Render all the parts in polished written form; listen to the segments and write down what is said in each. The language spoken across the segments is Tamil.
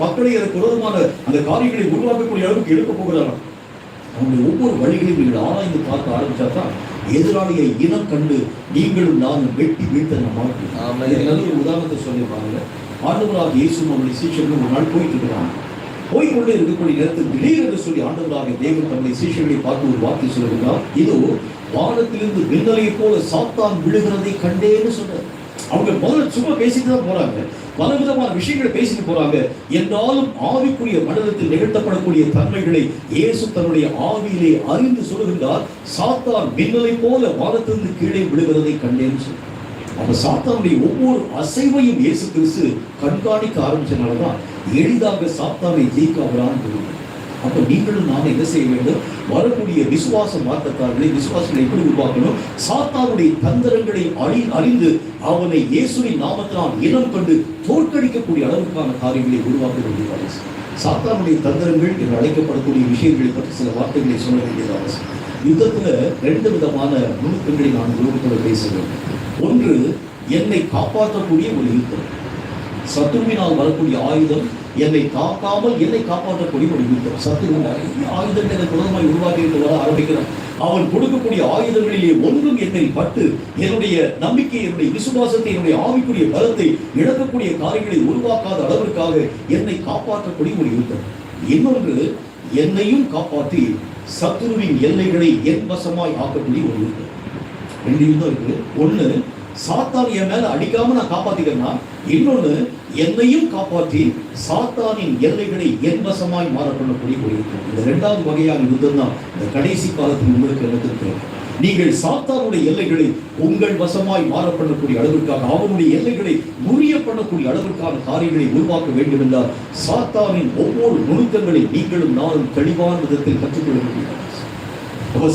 மக்களை அதற்கு விரோதமான அந்த காரியங்களை உருவாக்கக்கூடிய அளவுக்கு எழுப்ப போகிறார்கள். அவங்களுடைய ஒவ்வொரு வழிகளையும் நீங்கள் ஆராய்ந்து பார்க்க ஆரம்பிச்சாதான் எதிராளியை இனம் கண்டு நீங்களும் நானும் வெட்டி வீழ்த்த நம்ம நல்ல ஒரு உதாரணத்தை சொல்லியிருப்பாங்க. ஆண்டவராக இயேசு அவருடைய சீஷர்கள் ஒரு நாள் போயிட்டு இருக்கிறாங்க. போய்கொண்டே இருக்கக்கூடிய நேரத்தில் திடீரென்று சொல்லி ஆண்டவராக தேவன் தம்முடைய சீஷர்களை பார்த்து ஒரு வார்த்தை சொல்லுகிறார். இதோ வானத்திலிருந்து மின்னலை போல சாத்தான் விழுகிறதை கண்டேன்னு சொன்னார். அவங்க முதல்ல சும்மா பேசிட்டு தான் போறாங்க, பலவிதமான விஷயங்களை பேசிட்டு போறாங்க. என்றாலும் ஆவிக்குரிய மண்டலத்தில் நிகழ்த்தப்படக்கூடிய தன்மைகளை இயேசு தன்னுடைய ஆவியிலே அறிந்து சொல்லுகின்றார். சாத்தான் மின்னலை போல வானத்திலிருந்து கீழே விழுகிறதை கண்டேன்னு சொல்றார். அந்த சாத்தானுடைய ஒவ்வொரு அசைவையும் இயேசு கிறிஸ்து கண்காணிக்க ஆரம்பிச்சனாலதான் எளிதாக சாத்தானை ஜெயிக்காமலான்னு. அப்ப நீங்களும் நாம என்ன செய்ய வேண்டும்? வரக்கூடிய விசுவாச மாற்றத்தார்களை விசுவாசங்களை எப்படி உருவாக்கணும்? சாத்தானுடைய தந்திரங்களை அறிந்து அவனை இயேசுவின் நாமத்தினால் இனம் கண்டு தோற்கடிக்கக்கூடிய அளவுக்கான காரியங்களை உருவாக்க வேண்டியது. சாத்தானுடைய தந்திரங்கள் என்று அழைக்கப்படக்கூடிய விஷயங்களை பற்றி சில வார்த்தைகளை சொல்ல வேண்டியது அவசியம். யுத்தத்துல 2 விதமான நுணுக்கங்களை நான் உருவத்தோடு பேச வேண்டும். ஒன்று, என்னை காப்பாற்றக்கூடிய ஒரு யுத்தம். சத்துருவினால் வரக்கூடிய ஆயுதம் என்னை தாக்காமல் என்னை காப்பாற்றக்கூடிய ஒரு யுத்தம். சத்துருவின் ஆயுதங்கள் எனக்கு விரோதமாய் உருவாக்கி வர ஆரம்பிக்கிறான். அவன் கொடுக்கக்கூடிய ஆயுதங்களிலே ஒன்றும் என்னை பட்டு என்னுடைய நம்பிக்கை, என்னுடைய விசுவாசத்தை, என்னுடைய ஆவிக்குரிய பலத்தை இழக்கக்கூடிய காரியங்களை உருவாக்காத அளவிற்காக என்னை காப்பாற்றக்கூடிய ஒரு யுத்தம். இன்னொன்று, என்னையும் காப்பாற்றி சத்துருவின் எல்லைகளை என் வசமாய் ஆக்கக்கூடிய ஒரு யுத்தம். 2 யுத்தம் இருக்கு. ஒண்ணு, சாத்தான் என் மேல அடிக்காம நான் காப்பாத்திக்கிறேன்னா, இன்னொன்னு என்னையும் காப்பாற்றி சாத்தானின் எல்லைகளை என் வசமாய் மாறப்படக்கூடிய ஒரு யுத்தம். இந்த 2வது வகையான யுத்தம் தான் இந்த கடைசி காலத்தில் உங்களுக்கு நடந்திருக்கிறது. நீங்கள் சாத்தானுடைய எல்லைகளை உங்கள் வசமாய் மாறப்படக்கூடிய அளவிற்காக, அவனுடைய எல்லைகளை முறிய பண்ணக்கூடிய அளவிற்கான காரியங்களை உருவாக்க வேண்டும் என்றால் சாத்தானின் ஒவ்வொரு நுணுக்கங்களை நீங்களும் நானும் தெளிவான விதத்தில் கற்றுக்கொள்ள முடியும்.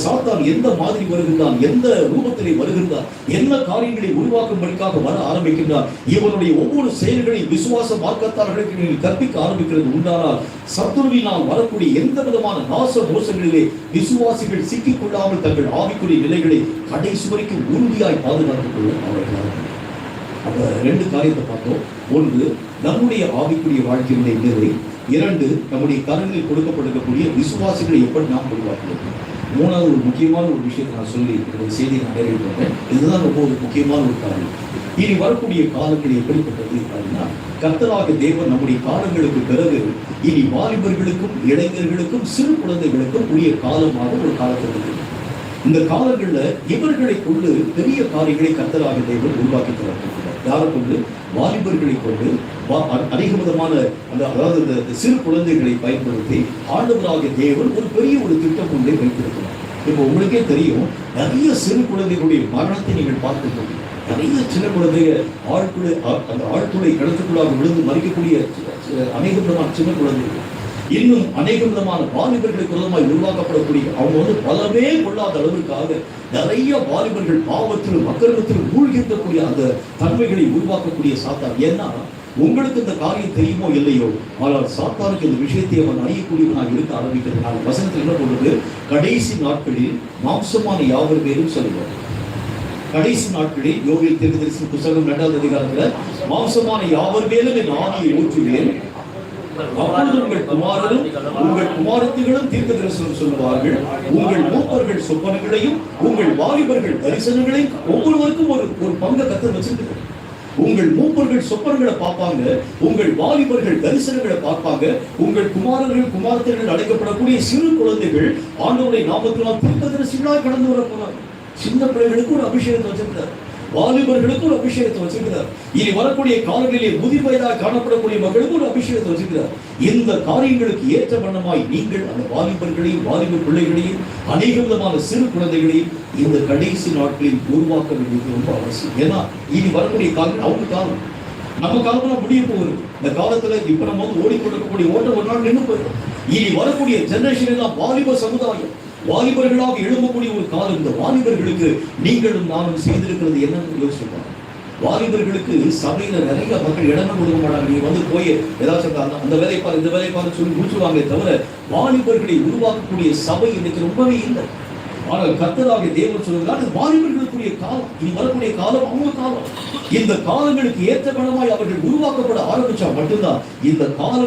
சாத்தான் எந்த மாதிரி வருகின்றான், எந்த ரூபத்திலே வருகின்றான், என்ன காரியங்களை உருவாக்கும்படிக்காக வர ஆரம்பிக்கின்றான், இவனுடைய ஒவ்வொரு செயல்களையும் விசுவாச மார்க்கத்தார்களுக்கு நீங்கள் கற்பிக்க ஆரம்பிக்கிறது உண்டானால் சத்துருவினால் வரக்கூடிய எந்த விதமான நாச மோசங்களிலே விசுவாசிகள் சிக்கிக் கொள்ளாமல் தங்கள் ஆவிக்குரிய நிலைகளை கடைசி வரைக்கும் உறுதியாய் பாதுகாத்துக் கொள்ள அவர்கள். அப்ப 2 காரியத்தை பார்த்தோம். ஒன்று, நம்முடைய ஆவிக்குரிய வாழ்க்கையினுடைய நிலை. 2, நம்முடைய கரங்களில் கொடுக்கப்பட்டிருக்கக்கூடிய விசுவாசிகளை எப்படி நாம் உருவாக்குவது. 3வது ஒரு முக்கியமான ஒரு விஷயத்தை நான் சொல்லி இந்த செய்தியை நான் நிறைவேற்றேன். இதுதான் ரொம்ப ஒரு முக்கியமான ஒரு காரியம். இனி வரக்கூடிய காலங்கள் எப்படிப்பட்டது அப்படின்னா, கர்த்தராகிய தேவன் நம்முடைய காலங்களுக்கு பிறகு இனி வாலிபர்களுக்கும் இளைஞர்களுக்கும் சிறு குழந்தைகளுக்கும் உரிய காலமாக ஒரு காலத்திற்கு இந்த காலங்களில் இவர்களை கொண்டு பெரிய காரியங்களை கர்த்தராகிய தேவன் உருவாக்கி தரப்பட்டிருக்கிறார். யாரை கொண்டு? வாலிபர்களை கொண்டு அநேக விதமான அதாவது இந்த சிறு குழந்தைகளை பயன்படுத்தி ஆண்டவராகிய தேவன் ஒரு பெரிய ஒரு திட்டம் ஒன்றை வைத்திருக்கிறார். இப்போ உங்களுக்கே தெரியும், நிறைய சிறு குழந்தைகளுடைய மரணத்தை நீங்கள் பார்க்க முடியும். நிறைய சின்ன குழந்தைகள் அந்த ஆழ்துளை கிணத்துக்குள்ளாக விழுந்து மறிக்கக்கூடிய அநேக விதமான சின்ன குழந்தைகள், இன்னும் அநேக விதமான வாலிபர்களுக்கு விரோதமாய் உருவாக்கப்படக்கூடிய அவங்க பலமே கொள்ளாத அளவிற்காக நிறைய வாலிபர்கள் பாவத்திலும் அக்கிரமத்திலும் மூழ்கிக்கக்கூடிய அந்த தன்மைகளை உருவாக்கக்கூடிய சாத்தான். ஏன்னா உங்களுக்கு இந்த காரியம் தெரியுமோ இல்லையோ, ஆனால் சாத்தானுக்கு இந்த விஷயத்தை அவன் அறியக்கூடியவனாக இருக்க ஆரம்பிக்கிறதுனால வசனத்தில் என்ன சொல்றது? கடைசி நாட்களில் மாம்சமான யாவர் பேரும் சொல்லுவார். கடைசி நாட்களில் யோவேல் தீர்க்கதரிசன புத்தகம் 2வது அதிகாரத்துல மாம்சமான யாவர் மேலும் என் ஆவியை ஊற்றுவேன், அப்பொழுது உங்கள் குமாரரும் உங்கள் குமாரத்திகளும் தீர்க்க தரிசனம் சொல்லுவார்கள், உங்கள் மூப்பர்கள் சொப்பனங்களையும் உங்கள் வாலிபர்கள் தரிசனங்களையும் ஒவ்வொருவருக்கும் ஒரு பங்கை கர்த்தர் வச்சிருக்கிறார். உங்கள் மூப்பர்கள் சொப்பனங்களை பார்ப்பாங்க, உங்கள் வாலிபர்கள் தரிசனங்களை பார்ப்பாங்க, உங்கள் குமாரர்கள் குமாரத்திகள் அழைக்கப்படக்கூடிய சிறு குழந்தைகள் ஆண்டவருடைய நாமத்தினால் தீர்க்கதரிசிகளாக கடந்து வர போறாங்க. சின்ன பிள்ளைகளுக்கு ஒரு அபிஷேகத்தை வச்சிருக்கிறார், வாலிபர்களுக்கு ஒரு அபிஷேகத்தை வச்சிருக்கிறார். இனி வரக்கூடிய காலங்களிலே முதிர் வயதாக காணப்படக்கூடிய மக்களுக்கு ஒரு அபிஷேகத்தை வச்சிருக்கிறார். இந்த காரியங்களுக்கு ஏற்ற வண்ணமாய் நீங்கள் அந்த வாலிபர்களையும் வாலிப பிள்ளைகளையும் அநேக விதமான சிறு குழந்தைகளையும் இந்த கடைசி நாட்களில் உருவாக்க வேண்டியது ரொம்ப அவசியம். ஏன்னா இனி வரக்கூடிய காலங்கள் அவங்க காலம், நம்ம காலத்துல முடிய போகுது. இந்த காலத்துல இப்ப நம்ம ஓடிக்கொண்டிருக்கக்கூடிய ஓட்டம் ஒரு நாள் நின்று போயிடும். இனி வரக்கூடிய ஜெனரேஷன் எல்லாம் வாலிப சமுதாயம், வாலிபர்களாக எழும்பக்கூடிய ஒரு காலம். இந்த வாலிபர்களுக்கு நீங்களும் நானும் செய்திருக்கிறது என்னன்னு யோசிச்சுப்பாங்க. வாலிபர்களுக்கு சபையில நிறைய மக்கள் இடமே கொடுக்க மாட்டாங்க. நீங்க போய் ஏதாச்சும் அந்த வேலை பாரு இந்த வேலை பாரு சொல்லி முடிச்சுவாங்களே தவிர வாலிபர்களை உருவாக்கக்கூடிய சபை இன்னைக்கு ரொம்பவே இல்லை. ஆனால் கர்த்தராகிய தேவன் சொல்கிறார், இது வாலிபர்களுக்குரிய காலம், இனி வரக்கூடிய காலம் அவங்க காலம். இந்த காலங்களுக்கு ஏற்ற பணமாய் அவர்கள் உருவாக்கப்பட ஆரம்பிச்சா மட்டும்தான் இந்த காலம்